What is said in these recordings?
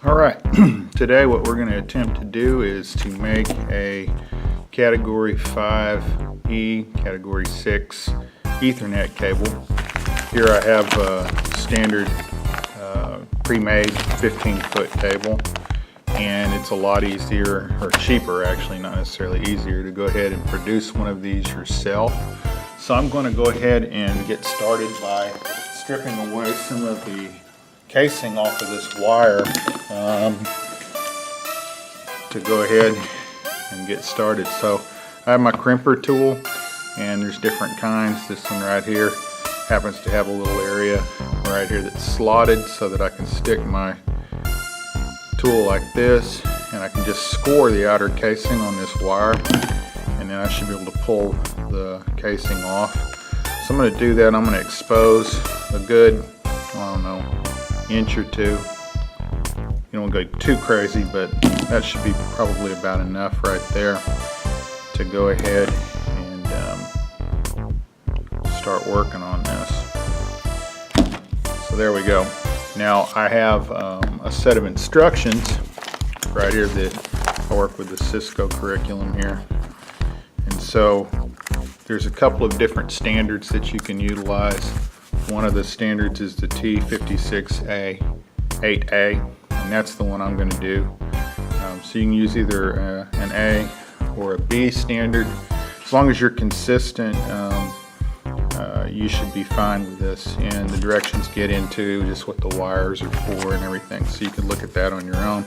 Alright, today what we're going to attempt to do is to make a Category 5E, Category 6 Ethernet cable. Here I have a standard pre-made 15-foot cable, and it's a lot easier, or cheaper actually, not necessarily easier, to go ahead and produce one of these yourself. So I'm going to go ahead and get started by stripping away some of the casing off of this wire to go ahead and get started. So I have my crimper tool, and there's different kinds. This one right here happens to have a little area right here that's slotted so that I can stick my tool like this, and I can just score the outer casing on this wire, and then I should be able to pull the casing off. So I'm going to do that. I'm going to expose a good, I don't know, inch or two. You don't go too crazy, but that should be probably about enough right there to go ahead and start working on this. So there we go. Now I have a set of instructions right here that I work with the Cisco curriculum here, and so there's a couple of different standards that you can utilize. One of the standards is the T56A 8A, and that's the one I'm going to do. So you can use either an A or a B standard. As long as you're consistent, you should be fine with this, and the directions get into just what the wires are for and everything, so you can look at that on your own.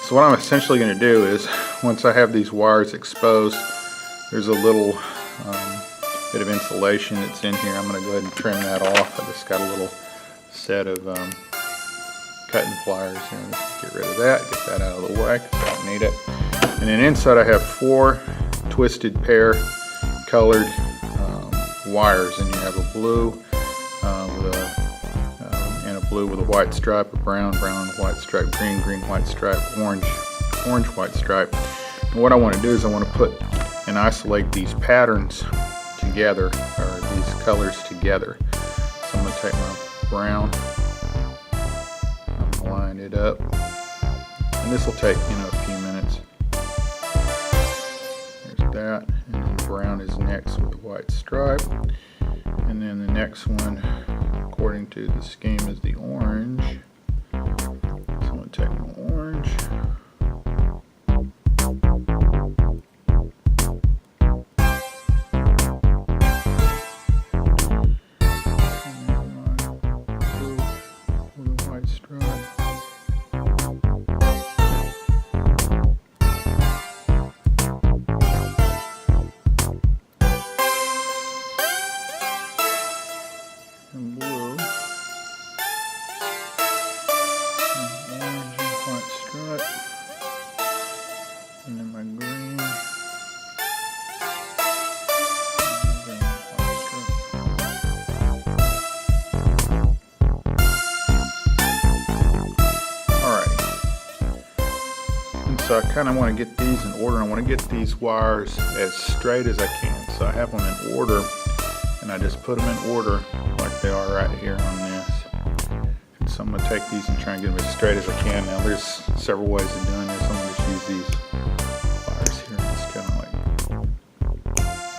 So what I'm essentially going to do is, once I have these wires exposed, there's a little bit of insulation that's in here. I'm going to go ahead and trim that off. I just got a little set of cutting pliers here. Let's get rid of that, get that out of the way because I don't need it. And then inside I have 4 twisted pair colored wires, and you have a blue and a blue with a white stripe, a brown and white stripe, green white stripe, orange white stripe. And what I want to do is I want to put and isolate these patterns together, or these colors together. So I'm going to take my brown, and line it up, and this will take a few minutes. There's that, and then brown is next with the white stripe, and then the next one, according to the scheme, is the orange. So I'm going to take my orange. And blue, and orange and white stripe, and then my green, and white stripe. Alright, and so I kind of want to get these in order. I want to get these wires as straight as I can. So I have them in order, and I just put them in order like they are right here on this. And so I'm going to take these and try and get them as straight as I can. Now there's several ways of doing this. I'm going to just use these wires here and just kind of like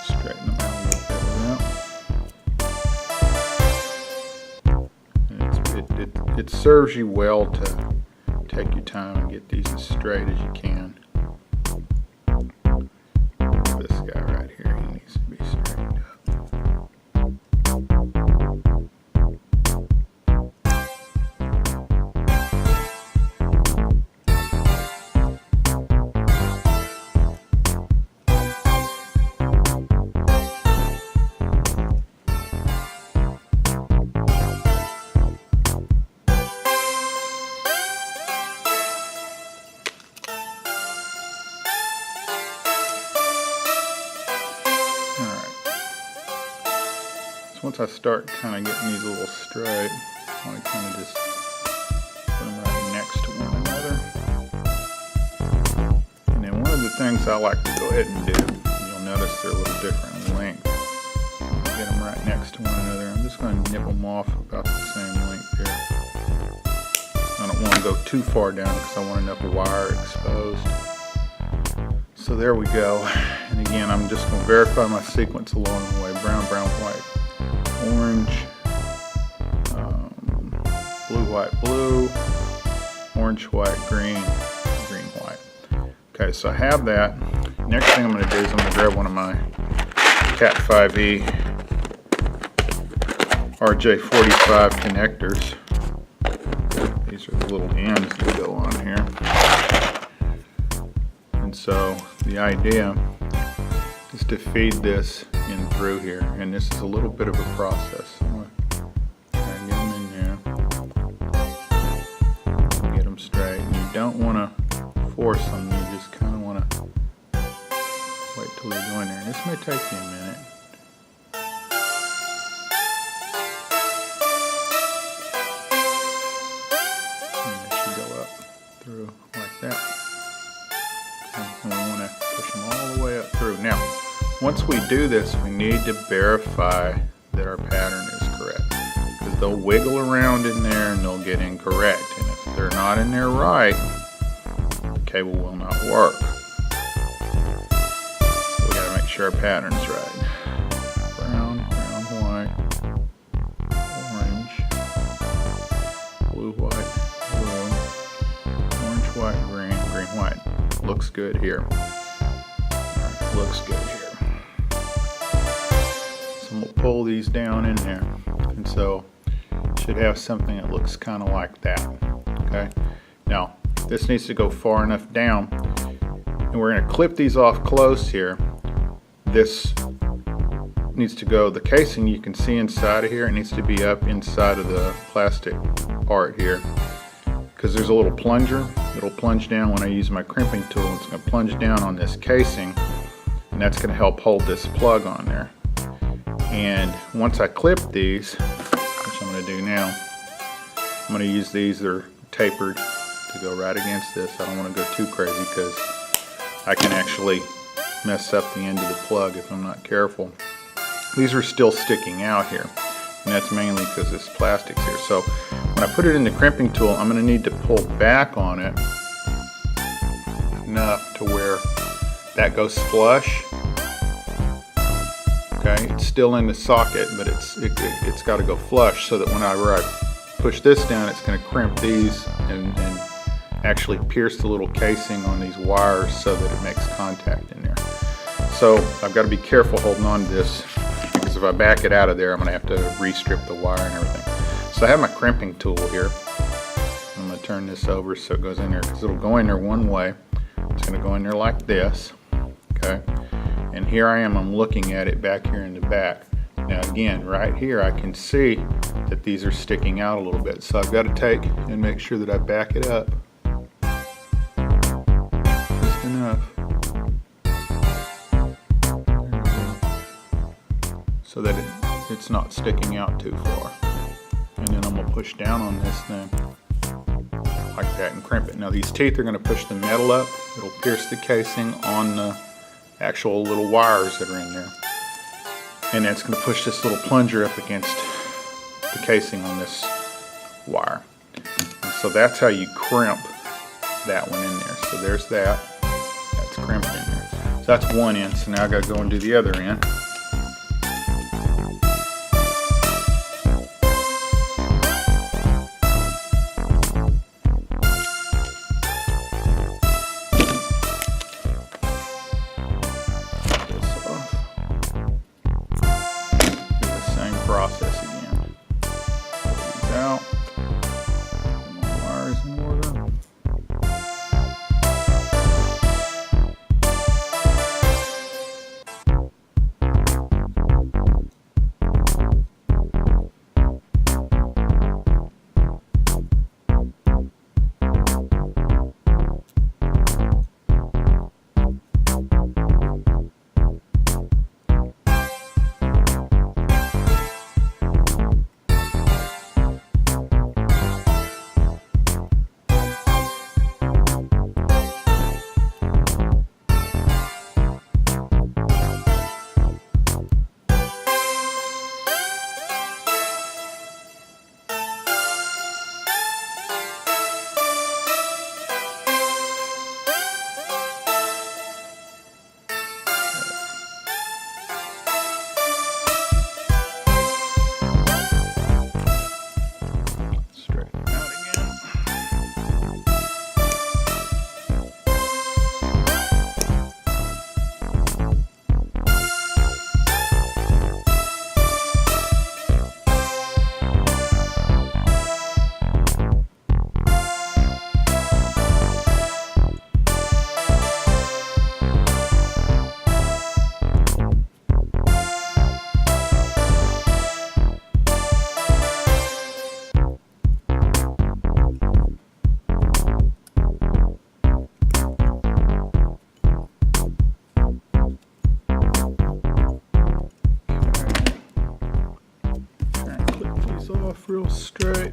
straighten them out a little bit. And it serves you well to take your time and get these as straight as you can. This guy right here, he needs to be straightened up. Once I start kind of getting these a little straight, I want to kind of just put them right next to one another. And then one of the things I like to go ahead and do, you'll notice they're a little different in length. Get them right next to one another. I'm just going to nip them off about the same length here. I don't don't want to go too far down because I want enough wire exposed. So there we go. And again, I'm just going to verify my sequence along the way. Brown, brown, white, orange, blue, white, blue, orange, white, green, green, white. Okay, so I have that. Next thing I'm going to do is I'm going to grab one of my Cat 5e RJ45 connectors. These are the little ends that go on here. And so the idea is to feed this in through here, and this is a little bit of a process. I'm going to get them in there, get them straight. And you don't want to force them, you just kind of want to wait till they go in there. And this may take you a minute. Through like that. And we want to push them all the way up through. Now, once we do this, we need to verify that our pattern is correct, because they'll wiggle around in there and they'll get incorrect. And if they're not in there right, the cable will not work. So we got to make sure our pattern's right. Brown, brown, white, orange, blue, white, blue, white, green, green, white. Looks good here. Right, looks good here. So we'll pull these down in there. And so should have something that looks kind of like that. Okay. Now this needs to go far enough down, and we're going to clip these off close here. This needs to go, the casing you can see inside of here, it needs to be up inside of the plastic part here, because there's a little plunger. It'll plunge down when I use my crimping tool. It's going to plunge down on this casing, and that's going to help hold this plug on there. And once I clip these, which I'm going to do now, I'm going to use these. They're tapered to go right against this. I don't want to go too crazy because I can actually mess up the end of the plug if I'm not careful. These are still sticking out here, and that's mainly because this plastic's here. So when I put it in the crimping tool, I'm going to need to pull back on it enough to where that goes flush. Okay, it's still in the socket, but it's got to go flush so that whenever I push this down, it's going to crimp these and actually pierce the little casing on these wires so that it makes contact in there. So I've got to be careful holding on to this, because if I back it out of there, I'm going to have to restrip the wire and everything. So I have my crimping tool here. I'm going to turn this over so it goes in there, because it'll go in there one way. It's going to go in there like this. Okay. And here I am, I'm looking at it back here in the back. Now again, right here I can see that these are sticking out a little bit. So I've got to take and make sure that I back it up just enough. So that it's not sticking out too far. And then I'm going to push down on this thing like that and crimp it. Now these teeth are going to push the metal up. It'll pierce the casing on the actual little wires that are in there. And that's going to push this little plunger up against the casing on this wire. And so that's how you crimp that one in there. So there's that. That's crimped in there. So that's one end. So now I got to go and do the other end. Process again. Pull these out. Get my wires in order. off real straight.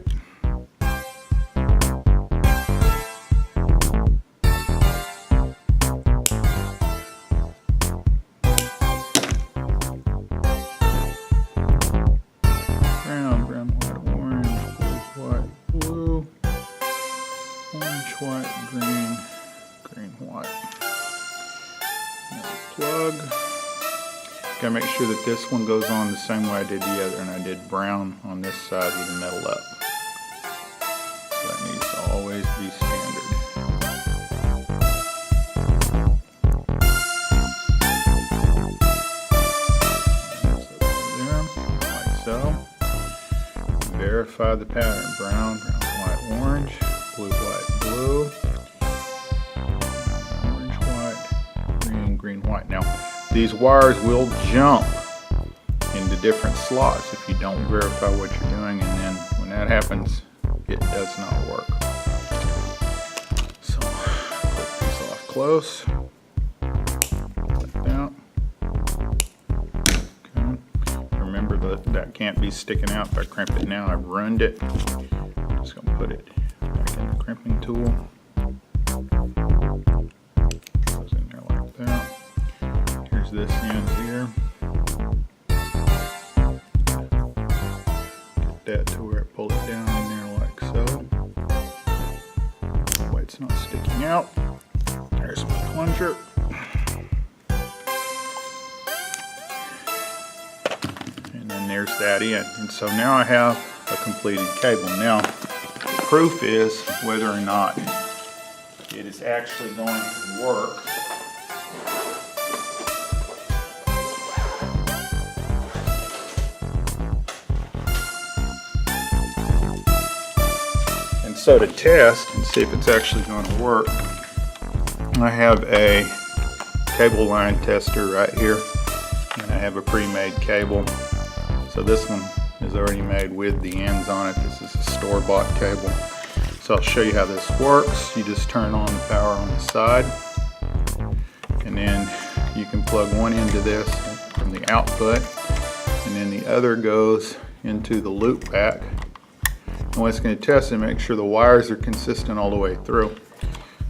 Brown, brown, white, orange, blue, white, blue, orange, white, green, green, white. Another plug. Gotta make sure that this one goes on the same way I did the other, and I did brown on this side with the metal up. So that needs to always be standard. There, like so. Verify the pattern. Brown, brown, white, orange, blue, white, blue, orange, white, green, green, white. Now, these wires will jump into different slots if you don't verify what you're doing, and then when that happens, it does not work. So, put these off close. Like that. Okay. Remember that can't be sticking out. If I crimp it now, I've ruined it. I'm just going to put it back in the crimping tool. Goes in there like that. Here's this end here. Get that to where I pull it down in there like so. That way it's not sticking out. There's my plunger. And then there's that end. And so now I have a completed cable. Now, the proof is whether or not it is actually going to work. So to test and see if it's actually going to work, I have a cable line tester right here, and I have a pre-made cable. So this one is already made with the ends on it. This is a store-bought cable. So I'll show you how this works. You just turn on the power on the side, and then you can plug one into this from the output, and then the other goes into the loop back. And what it's going to test and make sure the wires are consistent all the way through.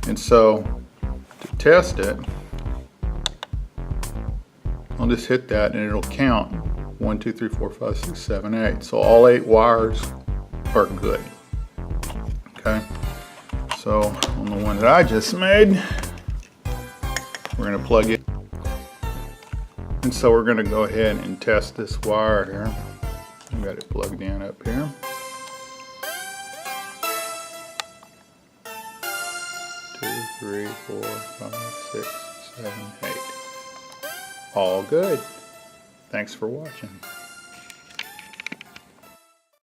And so to test it, I'll just hit that and it'll count 1, 2, 3, 4, 5, 6, 7, 8. So all 8 wires are good. Okay. So on the one that I just made, we're going to plug it. And so we're going to go ahead and test this wire here. I've got it plugged in up here. 2, 3, 4, 5, 6, 7, 8. All good. Thanks for watching.